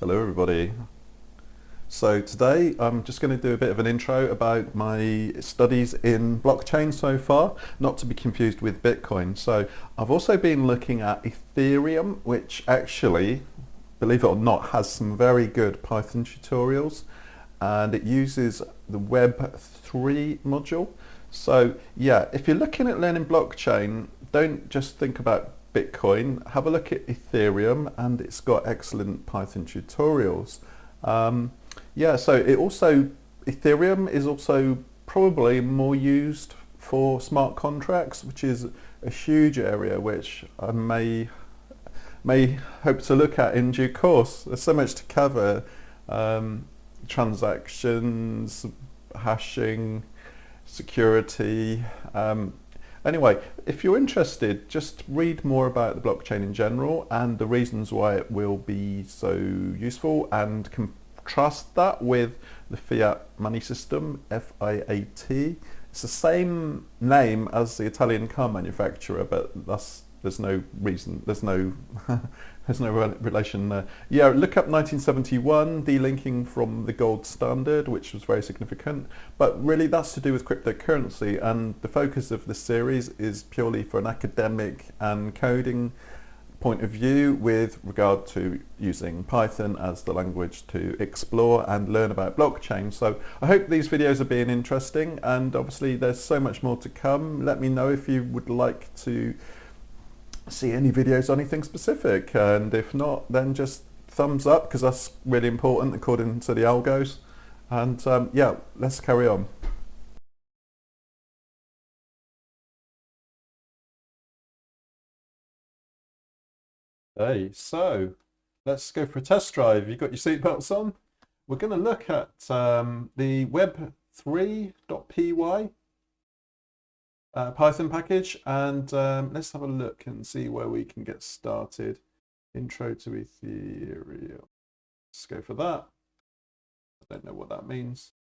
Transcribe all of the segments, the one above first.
Hello everybody. So today I'm just going to do a bit of an intro about my studies in blockchain so far, not to be confused with Bitcoin. So I've also been looking at Ethereum, which actually, believe it or not, has some very good Python tutorials, and it uses the Web3 module. So yeah, if you're looking at learning blockchain, don't just think about Bitcoin, have a look at Ethereum, and it's got excellent Python tutorials. Um, yeah, so Ethereum is also probably more used for smart contracts, which is a huge area which I may hope to look at in due course. There's so much to cover: transactions, hashing, security. Anyway, if you're interested, just read more about the blockchain in general and the reasons why it will be so useful, and contrast that with the fiat money system, FIAT. It's the same name as the Italian car manufacturer, but there's no reason, there's no relation there. Yeah, look up 1971, delinking from the gold standard, which was very significant. But really that's to do with cryptocurrency, and the focus of this series is purely for an academic and coding point of view with regard to using Python as the language to explore and learn about blockchain. So I hope these videos are being interesting, and obviously there's so much more to come. Let me know if you would like to see any videos on anything specific, and if not, then just thumbs up, because that's really important according to the algos. And yeah, let's carry on. Hey, so let's go for a test drive. You got your seatbelts on? We're going to look at the Web3.py Python package, and let's have a look and see where we can get started. Intro to Ethereum. Let's go for that. I don't know what that means.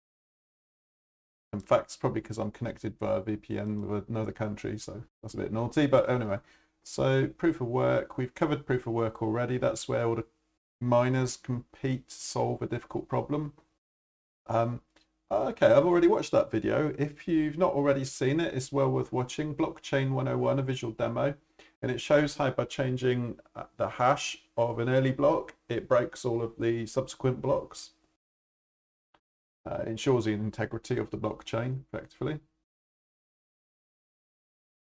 In fact, it's probably because I'm connected via VPN with another country, so that's a bit naughty. But anyway, so proof of work. We've covered proof of work already. That's where all the miners compete to solve a difficult problem. Okay, I've already watched that video. If you've not already seen it, it's well worth watching. Blockchain 101, a visual demo. And it shows how by changing the hash of an early block, it breaks all of the subsequent blocks. Ensures the integrity of the blockchain, effectively.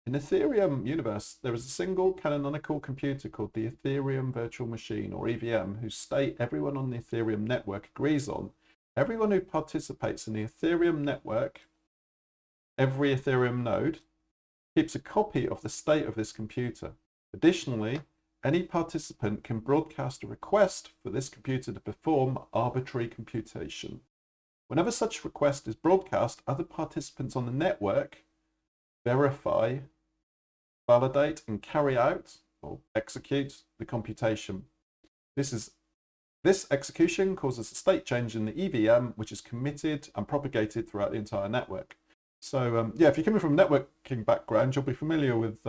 In the Ethereum universe, there is a single canonical computer called the Ethereum Virtual Machine, or EVM, whose state everyone on the Ethereum network agrees on. Everyone who participates in the Ethereum network, every Ethereum node, keeps a copy of the state of this computer. Additionally, any participant can broadcast a request for this computer to perform arbitrary computation. Whenever such request is broadcast, other participants on the network verify, validate, and carry out or execute the computation. This execution causes a state change in the EVM, which is committed and propagated throughout the entire network. So yeah, if you're coming from a networking background, you'll be familiar with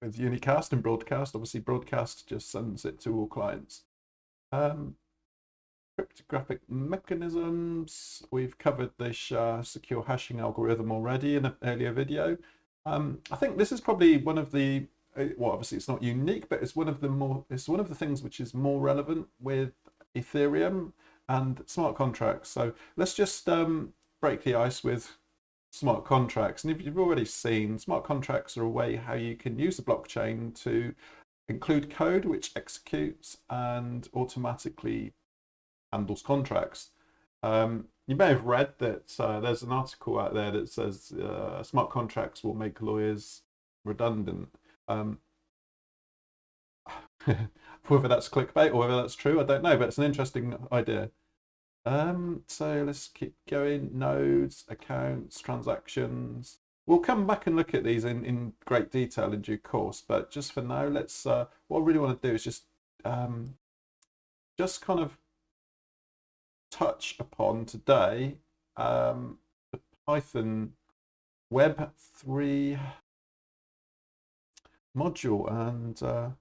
unicast and broadcast. Obviously, broadcast just sends it to all clients. Cryptographic mechanisms. We've covered this secure hashing algorithm already in an earlier video. I think this is probably one of the, well, obviously it's not unique, but it's one of the things which is more relevant with Ethereum and smart contracts. So let's just break the ice with smart contracts. And if you've already seen, smart contracts are a way how you can use the blockchain to include code which executes and automatically handles contracts. You may have read that there's an article out there that says smart contracts will make lawyers redundant. Whether that's clickbait or whether that's true, I don't know, but it's an interesting idea. So let's keep going. Nodes, accounts, transactions. We'll come back and look at these in great detail in due course, but just for now, let's. What I really want to do is just kind of touch upon today the Python Web3 module, and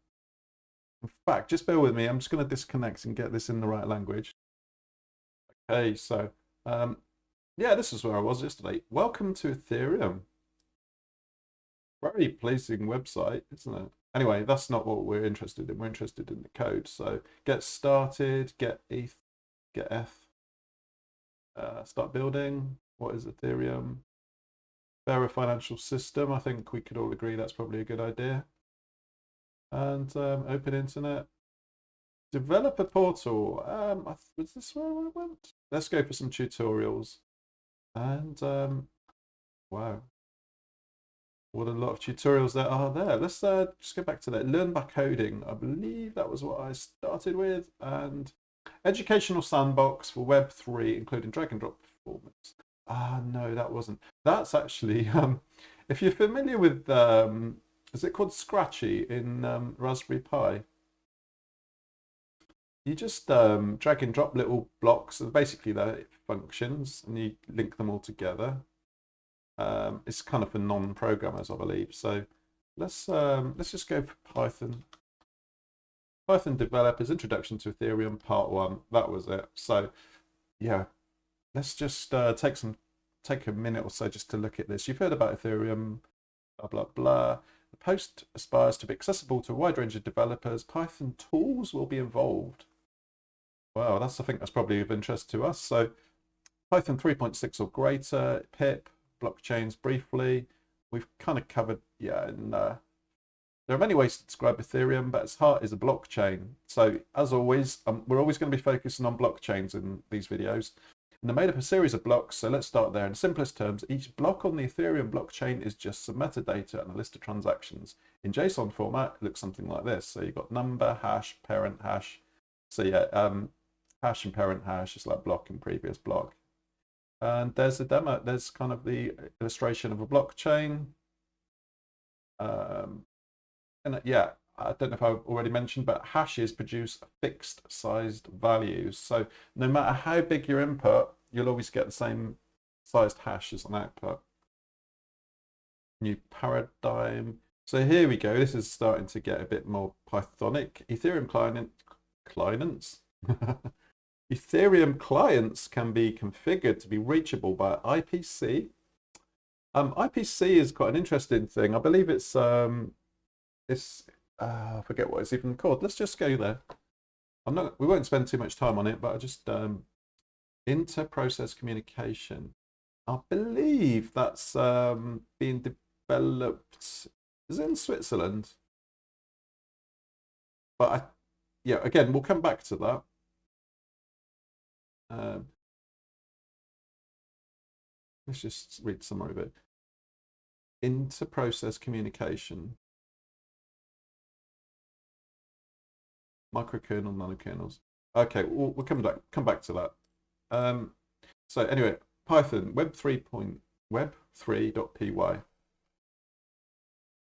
In fact, just bear with me. I'm just going to disconnect and get this in the right language. Okay, so yeah, this is where I was yesterday. Welcome to Ethereum. Very pleasing website, isn't it? Anyway, that's not what we're interested in. We're interested in the code. So get started, get ETH, get F, start building. What is Ethereum? Fairer financial system. I think we could all agree that's probably a good idea. And open internet. Developer portal. Was this where I went? Let's go for some tutorials. And wow, what a lot of tutorials there are there. Let's just go back to that. Learn by coding. I believe that was what I started with. And educational sandbox for Web3, including drag and drop performance. No, that wasn't. That's actually, if you're familiar with, is it called Scratchy in Raspberry Pi? You just drag and drop little blocks, and basically they're functions, and you link them all together. It's kind of for non-programmers, I believe. So let's just go for Python. Python developers introduction to Ethereum part 1. That was it. So yeah, let's just take a minute or so just to look at this. You've heard about Ethereum, blah blah blah. The post aspires to be accessible to a wide range of developers. Python tools will be involved. Wow, I think that's probably of interest to us. So Python 3.6 or greater, pip, blockchains briefly. We've kind of covered, yeah, and there are many ways to describe Ethereum, but its heart is a blockchain. So as always, we're always going to be focusing on blockchains in these videos. And they're made up of a series of blocks, so let's start there. In simplest terms, each block on the Ethereum blockchain is just some metadata and a list of transactions. In JSON format, it looks something like this. So you've got number, hash, parent, hash. So yeah, hash and parent hash is like block and previous block. And there's a demo, there's kind of the illustration of a blockchain. And yeah, I don't know if I've already mentioned, but hashes produce fixed sized values. So no matter how big your input, you'll always get the same sized hash as an output. New paradigm. So here we go. This is starting to get a bit more Pythonic. Ethereum clients. Ethereum clients can be configured to be reachable by IPC. IPC is quite an interesting thing. I believe it's I forget what it's even called. Let's just go there. We won't spend too much time on it, but I just inter-process communication. I believe that's being developed. Is it in Switzerland? But yeah, again, we'll come back to that. Let's just read some of it. Inter-process communication. Microkernel, nanokernels. Okay, we'll come back to that. So anyway, Python Web3.py.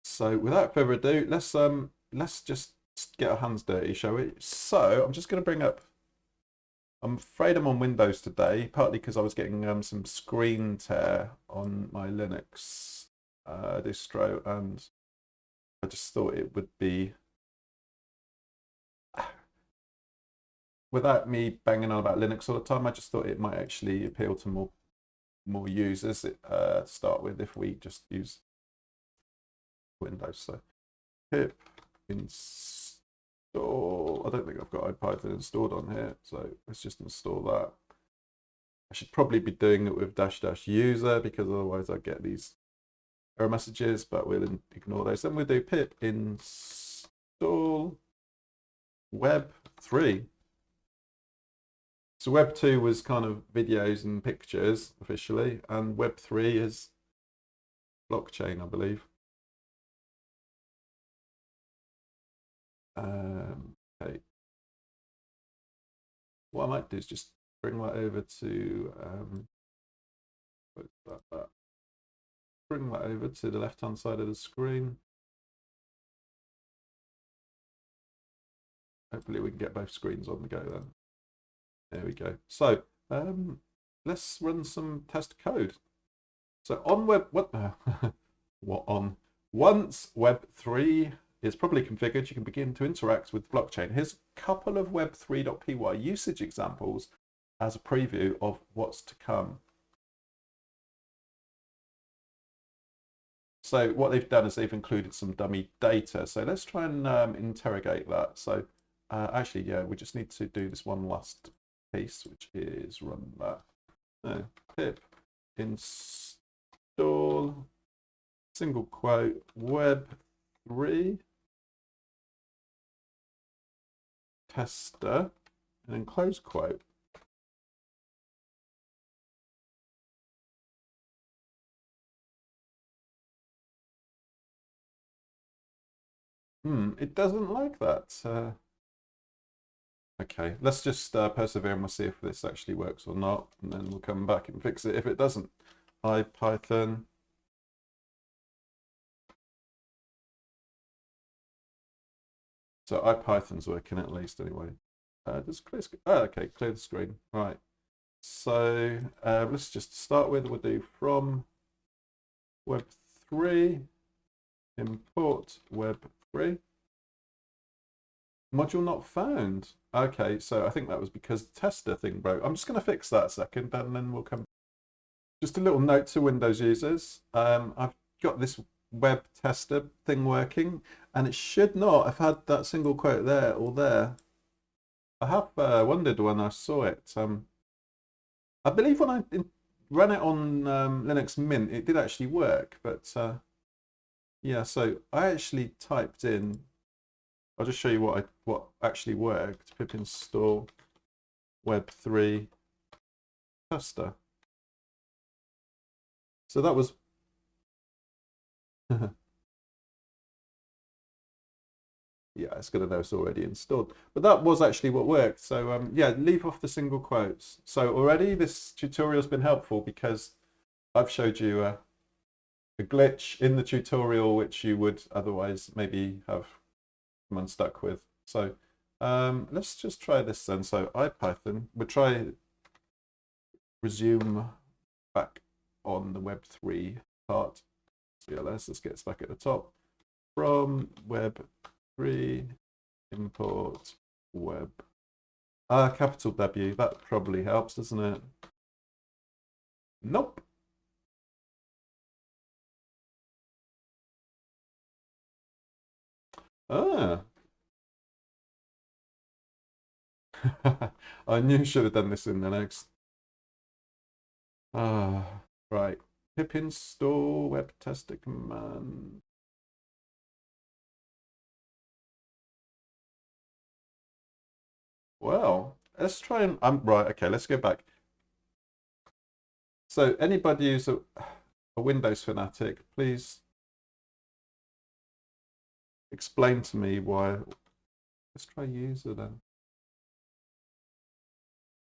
So without further ado, let's just get our hands dirty, shall we? So I'm just going to bring up. I'm afraid I'm on Windows today, partly because I was getting some screen tear on my Linux distro, and I just thought it would be, without me banging on about Linux all the time, I just thought it might actually appeal to more users to start with if we just use Windows. So pip install. I don't think I've got IPython installed on here, so let's just install that. I should probably be doing it with -- user, because otherwise I get these error messages, but we'll ignore those. Then we'll do pip install Web3. So Web2 was kind of videos and pictures officially, and Web3 is blockchain, I believe. Okay. What I might do is just bring that over to bring that over to the left-hand side of the screen. Hopefully we can get both screens on the go then. There we go. So let's run some test code. So on once Web3 is properly configured, you can begin to interact with the blockchain. Here's a couple of Web3.py usage examples as a preview of what's to come. So what they've done is they've included some dummy data. So let's try and interrogate that. So actually, yeah, we just need to do this one last piece, which is run that. Pip install single quote Web3 tester and then close quote. It doesn't like that. Okay, let's just persevere and we'll see if this actually works or not, and then we'll come back and fix it if it doesn't. Python. So IPython's working at least anyway. Just clear screen. Oh, okay, clear the screen. Right. So let's just start with, we'll do from Web3, import Web3. Module not found. Okay, so I think that was because the tester thing broke. I'm just going to fix that a second, and then we'll come. Just a little note to Windows users. I've got this web tester thing working, and it should not have had that single quote there or there. I have wondered when I saw it. I believe when I ran it on Linux Mint, it did actually work, but yeah. So I actually typed in. I'll just show you what actually worked. Pip install Web3 tester. So that was yeah, it's going to know it's already installed. But that was actually what worked. So yeah, leave off the single quotes. So already this tutorial has been helpful because I've showed you a glitch in the tutorial which you would otherwise maybe have come unstuck with. So let's just try this then. So IPython, we'll try resume back on the Web3 part. CLS, let's get us back at the top. From Web3, import web. Capital W, that probably helps, doesn't it? Nope. Ah. I knew I should have done this in Linux. Right. Pip install web tester command. Well, let's try and right. Okay, let's go back. So anybody who's a Windows fanatic, please explain to me why. Let's try user then.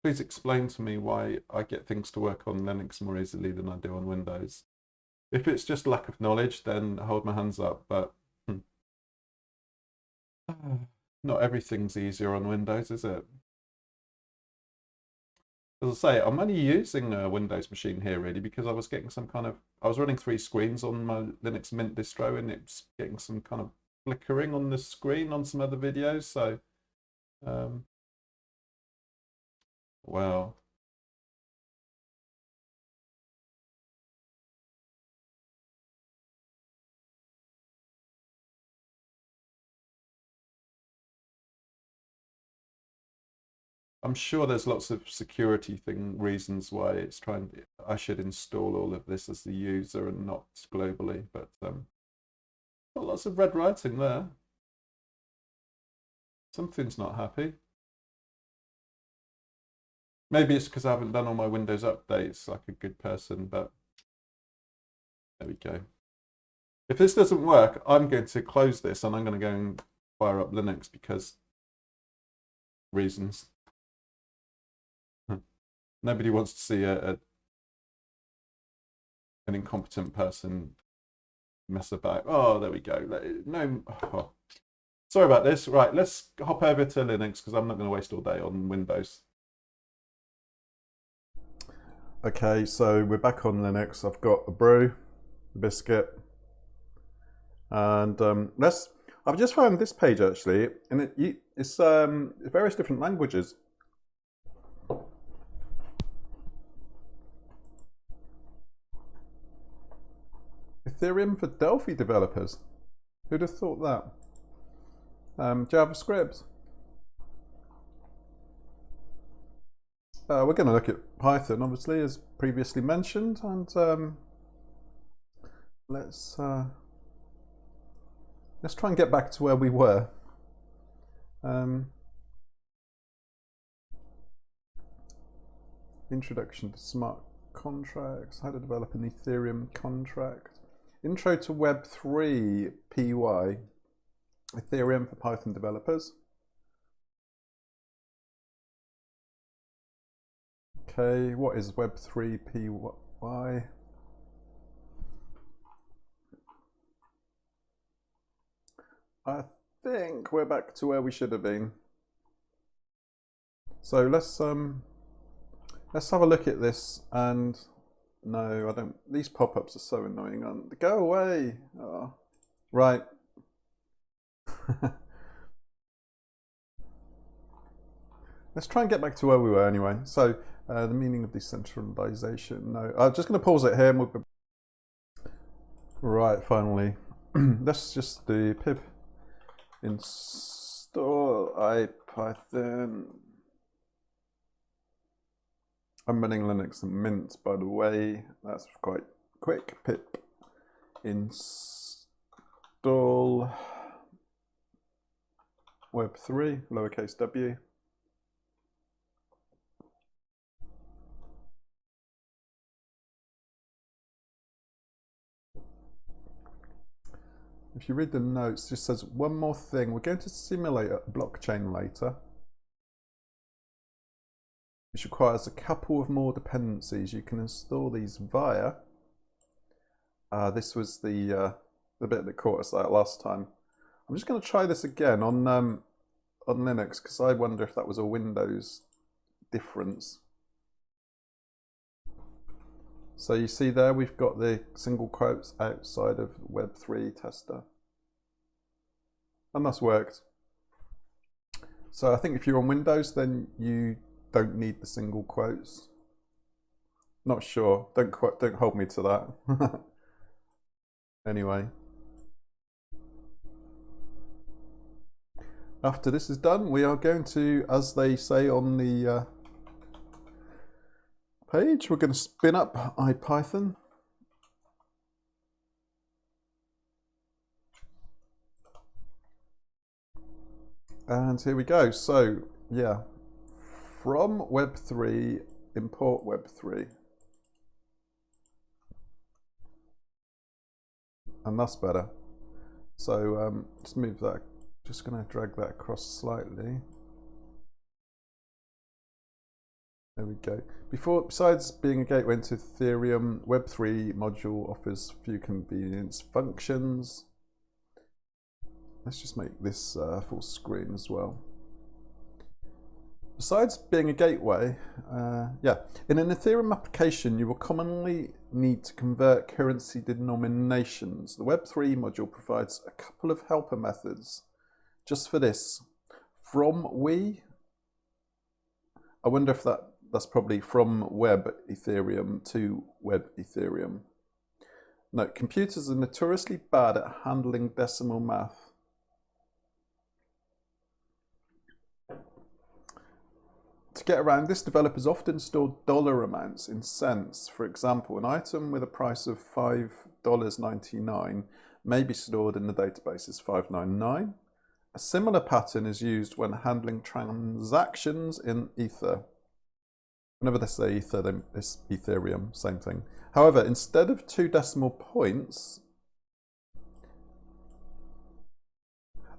Please explain to me why I get things to work on Linux more easily than I do on Windows. If it's just lack of knowledge, then hold my hands up, but not everything's easier on Windows, is it? As I say, I'm only using a Windows machine here really because I was getting some kind of, I was running 3 screens on my Linux Mint distro and it's getting some kind of flickering on the screen on some other videos, so well. I'm sure there's lots of security reasons why it's trying. I should install all of this as the user and not globally, but got lots of red writing there. Something's not happy. Maybe it's because I haven't done all my Windows updates like a good person, but there we go. If this doesn't work, I'm going to close this and I'm going to go and fire up Linux because reasons. Nobody wants to see an incompetent person mess about. Oh, there we go. No, oh. Sorry about this. Right, let's hop over to Linux because I'm not going to waste all day on Windows. Okay, so we're back on Linux. I've got a brew, a biscuit, and I've just found this page actually, and it's various different languages. Ethereum for Delphi developers. Who'd have thought that? JavaScript. We're going to look at Python, obviously, as previously mentioned, and let's try and get back to where we were. Introduction to smart contracts, how to develop an Ethereum contract. Intro to Web3.py, Ethereum for Python developers. Okay, what is Web3.py? I think we're back to where we should have been. So let's have a look at this. And no, I don't. These pop-ups are so annoying. Go away. Oh, right. Let's try and get back to where we were anyway. So the meaning of decentralization. No, I'm just going to pause it here. And we'll... Right, finally. Let's just do pip install IPython. I'm running Linux and Mint, by the way. That's quite quick. Pip install Web3, lowercase w. If you read the notes, it just says one more thing. We're going to simulate a blockchain later, which requires a couple of more dependencies. You can install these via. This was the bit that caught us out last time. I'm just going to try this again on Linux because I wonder if that was a Windows difference. So you see there, we've got the single quotes outside of Web3 tester. And that's worked. So I think if you're on Windows, then you don't need the single quotes. Not sure. Don't hold me to that. Anyway. After this is done, we are going to, as they say on the page, we're going to spin up IPython. And here we go. So, yeah, from Web3, import Web3. And that's better. So let's move that. Just going to drag that across slightly. There we go. Besides being a gateway into Ethereum, Web3 module offers few convenience functions. Let's just make this full screen as well. Besides being a gateway, in an Ethereum application, you will commonly need to convert currency denominations. The Web3 module provides a couple of helper methods just for this. From we, I wonder if that's probably from web Ethereum to web Ethereum. No, computers are notoriously bad at handling decimal math. To get around this, developers often store dollar amounts in cents. For example, an item with a price of $5.99 may be stored in the database as 599. A similar pattern is used when handling transactions in Ether. Whenever they say Ether, then it's Ethereum, same thing. However, instead of 2 decimal points,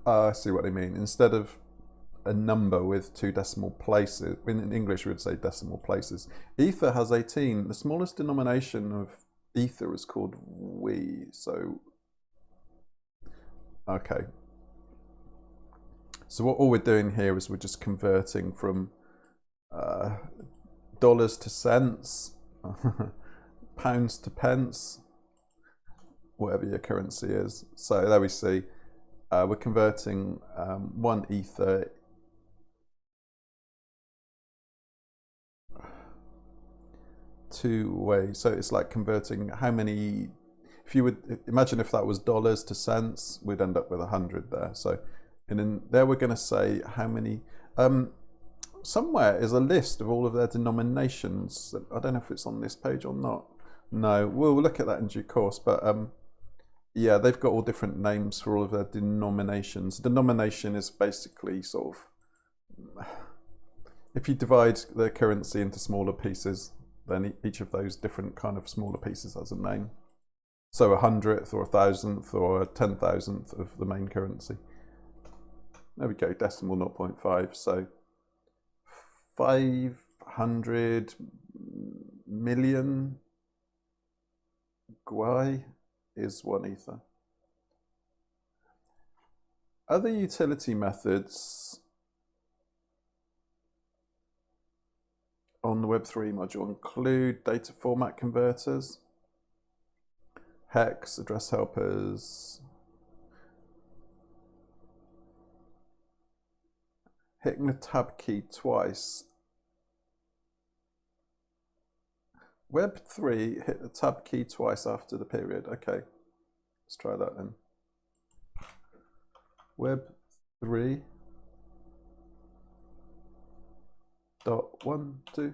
I see what they mean. Instead of a number with 2 decimal places, in English we would say decimal places, Ether has 18. The smallest denomination of Ether is called we. So, okay. So all we're doing here is we're just converting from dollars to cents, pounds to pence, whatever your currency is. So there we see. we're converting 1 ether two ways. So it's like converting how many, if you would imagine if that was dollars to cents, we'd end up with 100 there. So, and then there we're going to say how many, somewhere is a list of all of their denominations. I don't know if it's on this page or not. No, we'll look at that in due course, but yeah, they've got all different names for all of their denominations. Denomination is basically sort of, if you divide the currency into smaller pieces, then each of those different kind of smaller pieces has a name. So 100th or 1,000th or 10,000th of the main currency. There we go, decimal 0.5. So 500 million Gwei is 1 ether. Other utility methods on the Web3 module include data format converters, hex, address helpers, hitting the tab key twice. Web3, hit the tab key twice after the period. Okay, let's try that then. Web3 .1 2.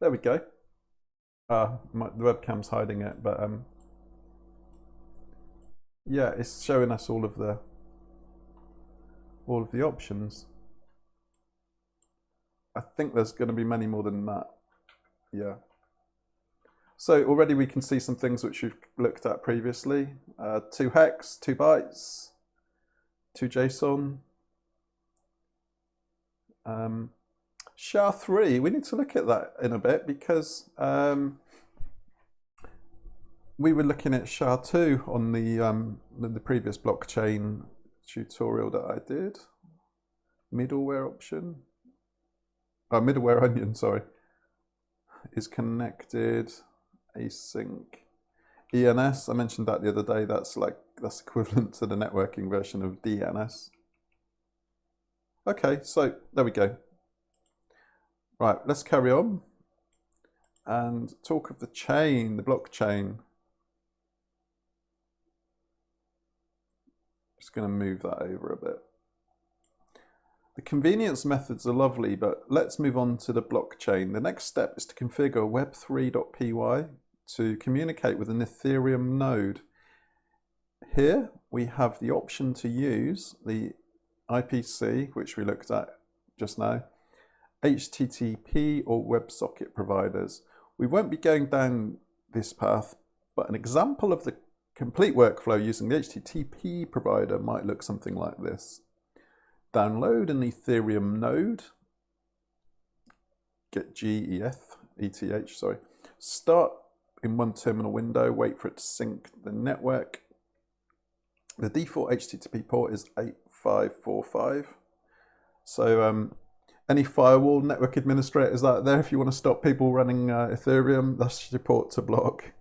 There we go. The webcam's hiding it, but yeah, it's showing us all of the options. I think there's going to be many more than that. Yeah. So already we can see some things which we've looked at previously. 2 hex, 2 bytes, 2 JSON. SHA-3, we need to look at that in a bit because we were looking at SHA-2 on the previous blockchain tutorial that I did. Middleware option. Middleware onion, sorry, is connected async. ENS, I mentioned that the other day, that's equivalent to the networking version of DNS. Okay, so there we go. Right, let's carry on and talk of the chain, the blockchain. Just going to move that over a bit. The convenience methods are lovely, but let's move on to the blockchain. The next step is to configure Web3.py to communicate with an Ethereum node. Here we have the option to use the IPC, which we looked at just now, HTTP or WebSocket providers. We won't be going down this path, but an example of the complete workflow using the HTTP provider might look something like this. Download an Ethereum node, get GETH, sorry. Start in one terminal window, wait for it to sync the network. The default HTTP port is 8545. So any firewall network administrators out there, if you want to stop people running Ethereum, that's your port to block.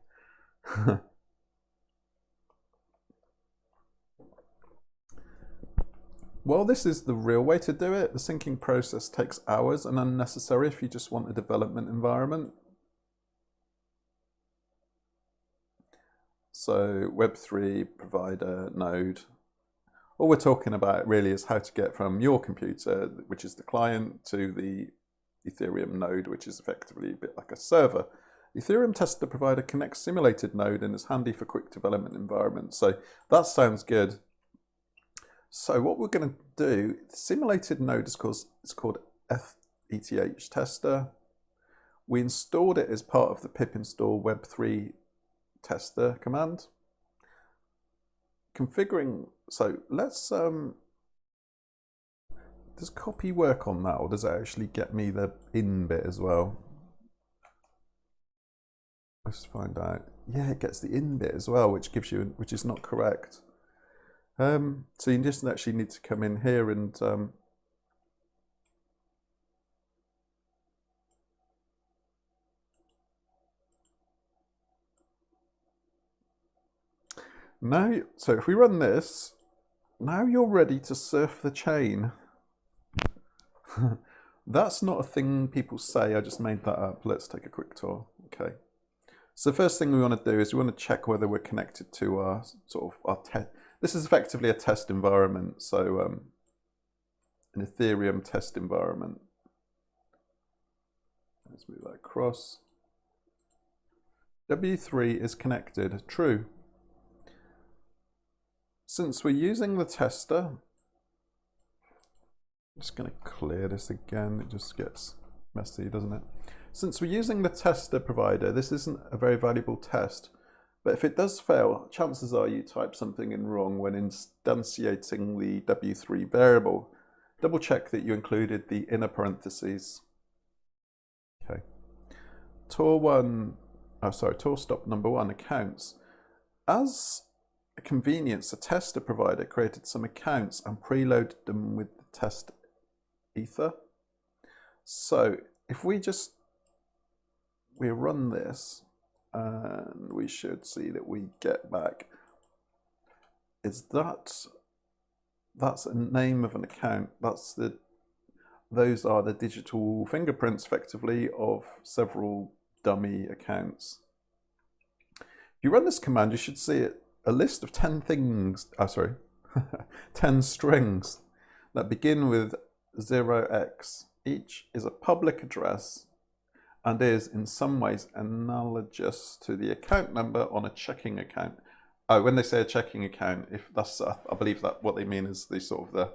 Well, this is the real way to do it. The syncing process takes hours and unnecessary if you just want a development environment. So Web3 provider node. All we're talking about really is how to get from your computer, which is the client, to the Ethereum node, which is effectively a bit like a server. The Ethereum tester provider connects simulated node and is handy for quick development environments. So that sounds good. So what we're going to do, the simulated node is called ETH tester. We installed it as part of the pip install web3 tester command. Configuring, so let's, does copy work on that, or does it actually get me the in bit as well? Let's find out. Yeah, it gets the in bit as well, which is not correct. So you just actually need to come in here and Now, so if we run this, now you're ready to surf the chain. That's not a thing people say, I just made that up. Let's take a quick tour. Okay. So the first thing we want to do is we want to check whether we're connected to our test. This is effectively a test environment, so an Ethereum test environment. Let's move that across. W3 is connected, true. Since we're using the tester, I'm just going to clear this again, it just gets messy, doesn't it? Since we're using the tester provider, this isn't a very valuable test, but if it does fail, chances are you type something in wrong when instantiating the W3 variable. Double check that you included the inner parentheses. Okay. Tour stop number 1, accounts. As a convenience, the tester provider created some accounts and preloaded them with the test ether. So if we run this, and we should see that we get back, that's a name of an account. Those are the digital fingerprints, effectively, of several dummy accounts. If you run this command, you should see a list of 10 things, 10 strings that begin with 0x. Each is a public address and is in some ways analogous to the account number on a checking account. Oh, when they say a checking account, if that's, I believe that what they mean is the sort of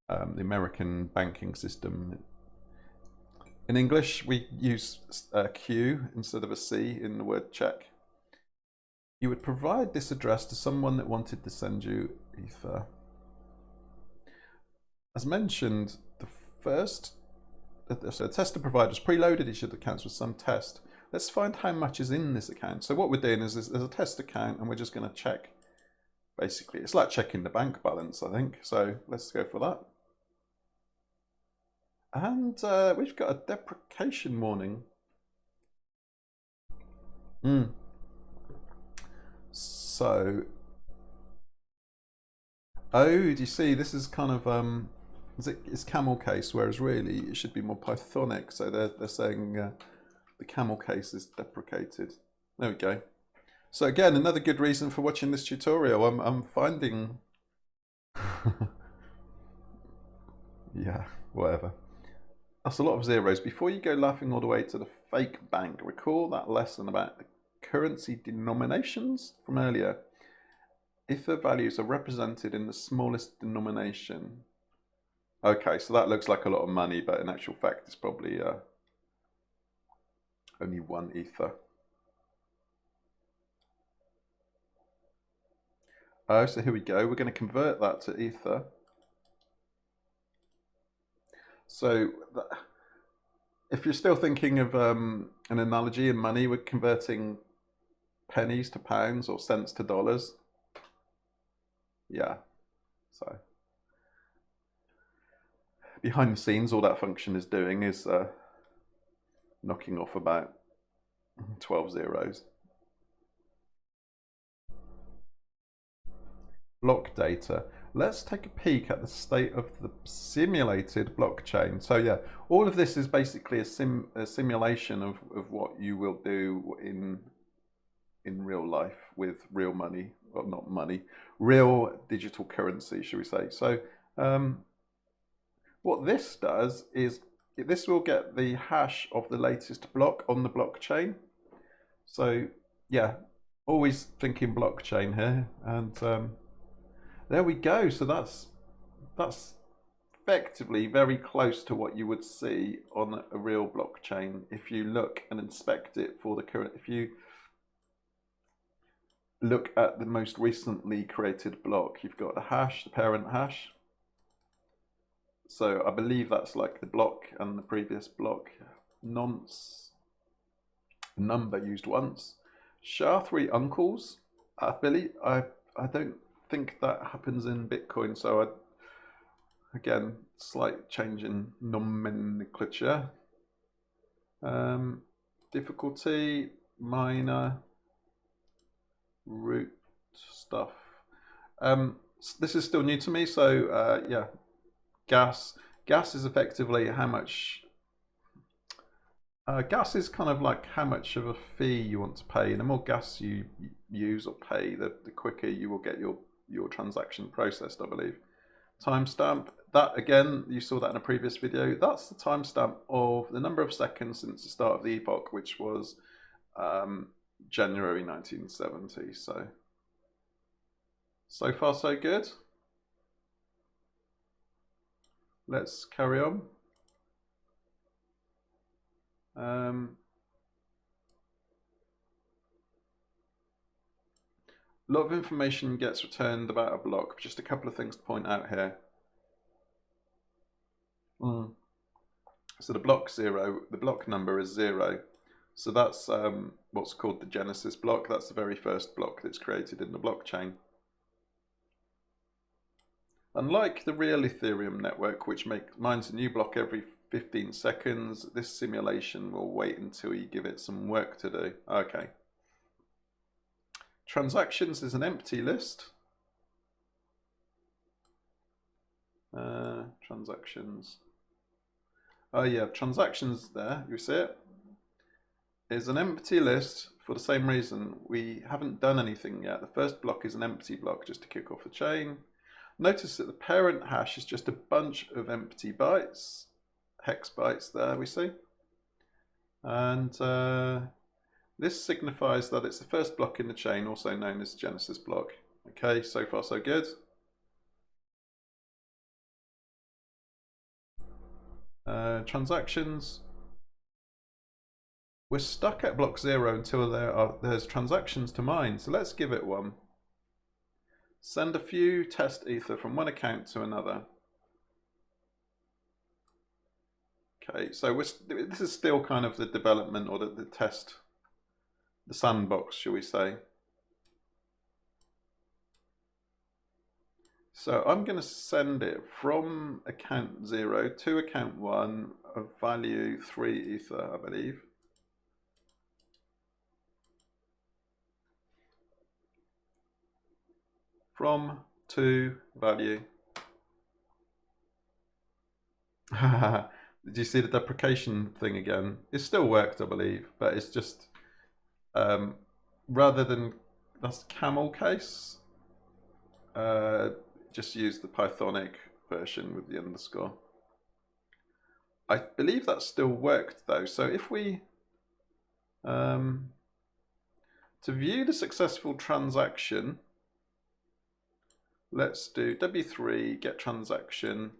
the American banking system. In English, we use a Q instead of a C in the word check. You would provide this address to someone that wanted to send you Ether. As mentioned, the tester provider is preloaded each of the accounts with some test. Let's find how much is in this account. So what we're doing is there's a test account and we're just going to check. Basically, it's like checking the bank balance, I think. So let's go for that. And we've got a deprecation warning. So, do you see? This is kind of it's camel case, whereas really it should be more Pythonic. So they're saying the camel case is deprecated. There we go. So again, another good reason for watching this tutorial. I'm finding, yeah, whatever. That's a lot of zeros. Before you go laughing all the way to the fake bank, recall that lesson about the currency denominations from earlier. If the values are represented in the smallest denomination. Okay, so that looks like a lot of money, but in actual fact, it's probably only 1 ether. So here we go. We're going to convert that to ether. So if you're still thinking of an analogy in money, we're converting pennies to pounds or cents to dollars. Yeah, so behind the scenes, all that function is doing is knocking off about 12 zeros. Block data. Let's take a peek at the state of the simulated blockchain. So yeah, all of this is basically a simulation of what you will do in real life with real money, well, not money, real digital currency, should we say. So what this does is this will get the hash of the latest block on the blockchain. So yeah, always thinking blockchain here, and there we go. So that's effectively very close to what you would see on a real blockchain if you look and inspect it for the current. If you look at the most recently created block, you've got the hash, the parent hash. So I believe that's like the block and the previous block. Nonce, number used once. SHA-3 uncles. I believe I don't think that happens in Bitcoin. So again, slight change in nomenclature. Difficulty minor root stuff. This is still new to me, so yeah, gas. Gas is effectively how much. Gas is kind of like how much of a fee you want to pay, and the more gas you use or pay, the quicker you will get your transaction processed, I believe. Timestamp, that again, you saw that in a previous video. That's the timestamp of the number of seconds since the start of the epoch, which was January 1970. So far so good. Let's carry on. A lot of information gets returned about a block. Just a couple of things to point out here. So the block number is 0. So that's what's called the Genesis block. That's the very first block that's created in the blockchain. Unlike the real Ethereum network, which mines a new block every 15 seconds, this simulation will wait until you give it some work to do. Okay. Transactions is an empty list. Transactions. Oh yeah, transactions there, you see it? Is an empty list for the same reason. We haven't done anything yet. The first block is an empty block just to kick off the chain. Notice that the parent hash is just a bunch of empty bytes, hex bytes there we see. And this signifies that it's the first block in the chain, also known as Genesis block. Okay, so far so good. Transactions. We're stuck at block 0 until there's transactions to mine, so let's give it one. Send a few test ether from one account to another. Okay, so this is still kind of the development or the test, the sandbox, shall we say. So I'm going to send it from account 0 to account 1 of value 3 ether, I believe. From to value. Did you see the deprecation thing again? It still worked, I believe, but it's just rather than that's camel case. Just use the Pythonic version with the underscore. I believe that still worked though. So if we to view the successful transaction, let's do W3 get transaction.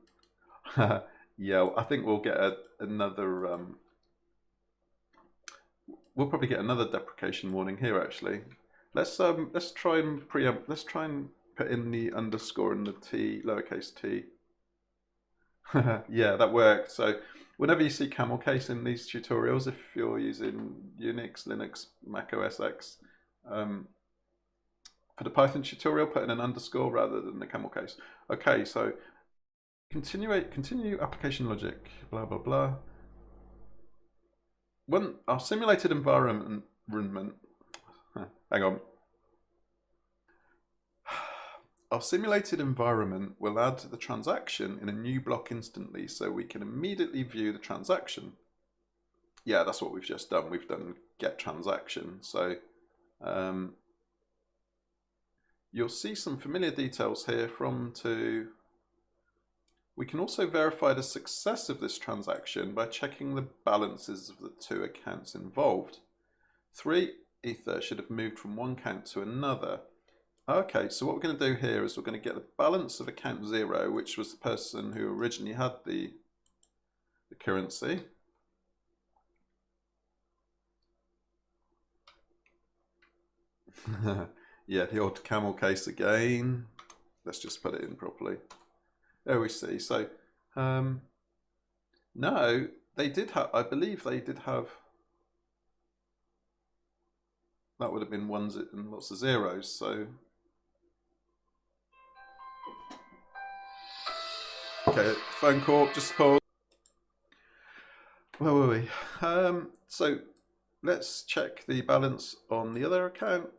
Yeah, I think we'll get another. We'll probably get another deprecation warning here. Actually, let's try and preempt. Let's try and put in the underscore and the t, lowercase t. Yeah, that worked. So whenever you see camel case in these tutorials, if you're using Unix, Linux, Mac OS X, for the Python tutorial, put in an underscore rather than the camel case. Okay, so continue application logic, blah, blah, blah. When our simulated environment, hang on. Our simulated environment will add the transaction in a new block instantly, so we can immediately view the transaction. Yeah, that's what we've just done. We've done get transaction. So you'll see some familiar details here from to. We can also verify the success of this transaction by checking the balances of the two accounts involved. 3 ether should have moved from one account to another. Okay, so what we're going to do here is we're going to get the balance of account 0, which was the person who originally had the currency. Yeah, the old camel case again. Let's just put it in properly. There we see. So, no, they did have, I believe they did have, that would have been ones and lots of zeros. So, okay, phone call, just pause. Where were we? So let's check the balance on the other account.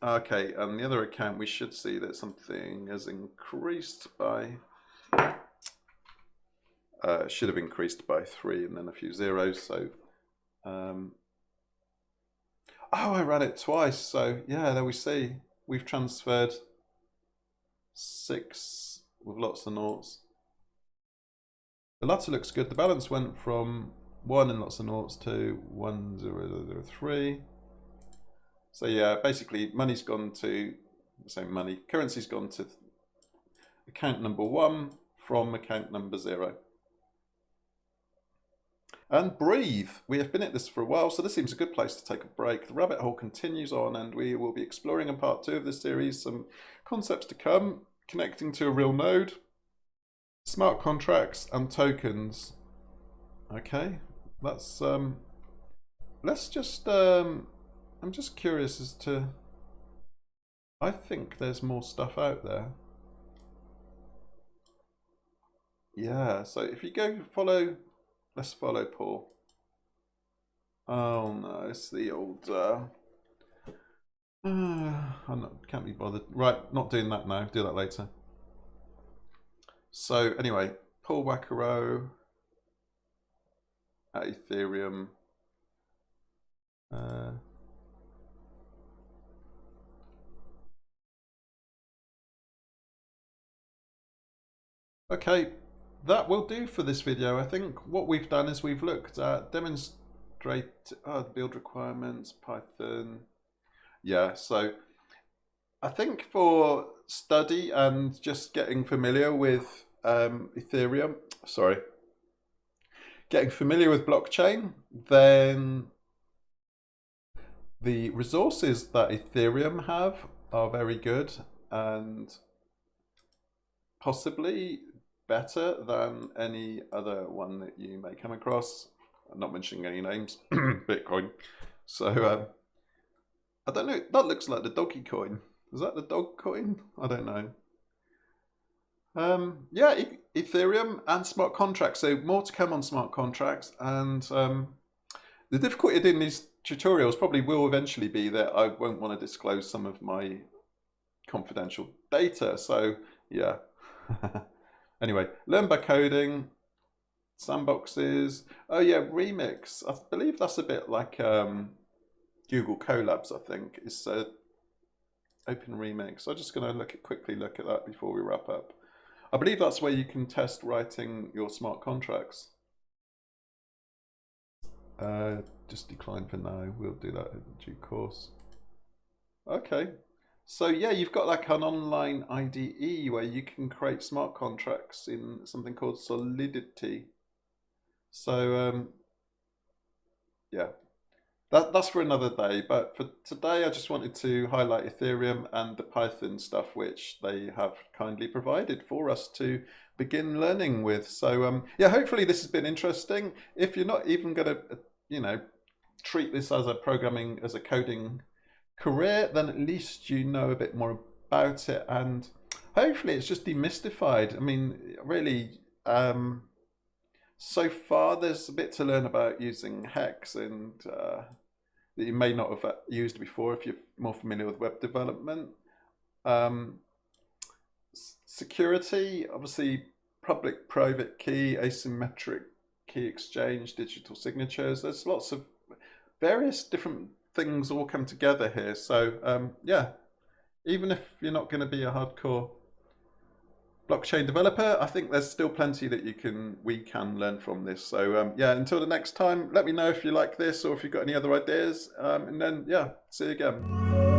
Okay, and the other account, we should see that something has increased by, should have increased by 3 and then a few zeros. So, oh, I ran it twice. So yeah, there we see. We've transferred 6 with lots of noughts. The latter looks good. The balance went from 1 and lots of noughts to 1003. So yeah, basically money's gone to, money, currency's gone to account number 1 from account number 0. And breathe. We have been at this for a while, so this seems a good place to take a break. The rabbit hole continues on, and we will be exploring in part 2 of this series some concepts to come, connecting to a real node, smart contracts, and tokens. Okay, let's just, I'm just curious as to, I think there's more stuff out there. Yeah, so if you go follow, let's follow Paul. Oh no, it's the old, can't be bothered. Right, not doing that now, do that later. So anyway, Paul Wackero at Ethereum. Okay, that will do for this video. I think what we've done is we've looked at build requirements, Python. Yeah, so I think for study and just getting familiar with Ethereum, getting familiar with blockchain, then the resources that Ethereum have are very good and possibly better than any other one that you may come across. I'm not mentioning any names. Bitcoin. So I don't know. That looks like the doggy coin. Is that the dog coin? I don't know. Yeah, Ethereum and smart contracts. So more to come on smart contracts. And the difficulty in these tutorials probably will eventually be that I won't want to disclose some of my confidential data. So yeah. Anyway, learn by coding, sandboxes. Oh yeah, Remix. I believe that's a bit like Google Colabs, I think. It's Open Remix. I'm just going to quickly look at that before we wrap up. I believe that's where you can test writing your smart contracts. Just decline for now. We'll do that in due course. Okay. So yeah, you've got like an online IDE where you can create smart contracts in something called Solidity. So yeah, that's for another day. But for today, I just wanted to highlight Ethereum and the Python stuff which they have kindly provided for us to begin learning with. So yeah, hopefully this has been interesting. If you're not even going to, treat this as a coding career, then at least you know a bit more about it, and hopefully it's just demystified. I mean, really, so far there's a bit to learn about using hex and that you may not have used before if you're more familiar with web development. Security, obviously, public private key, asymmetric key exchange, digital signatures. There's lots of various different things all come together here. So yeah, even if you're not going to be a hardcore blockchain developer, I think there's still plenty that we can learn from this. So yeah, until the next time, let me know if you like this or if you've got any other ideas, and then yeah, see you again.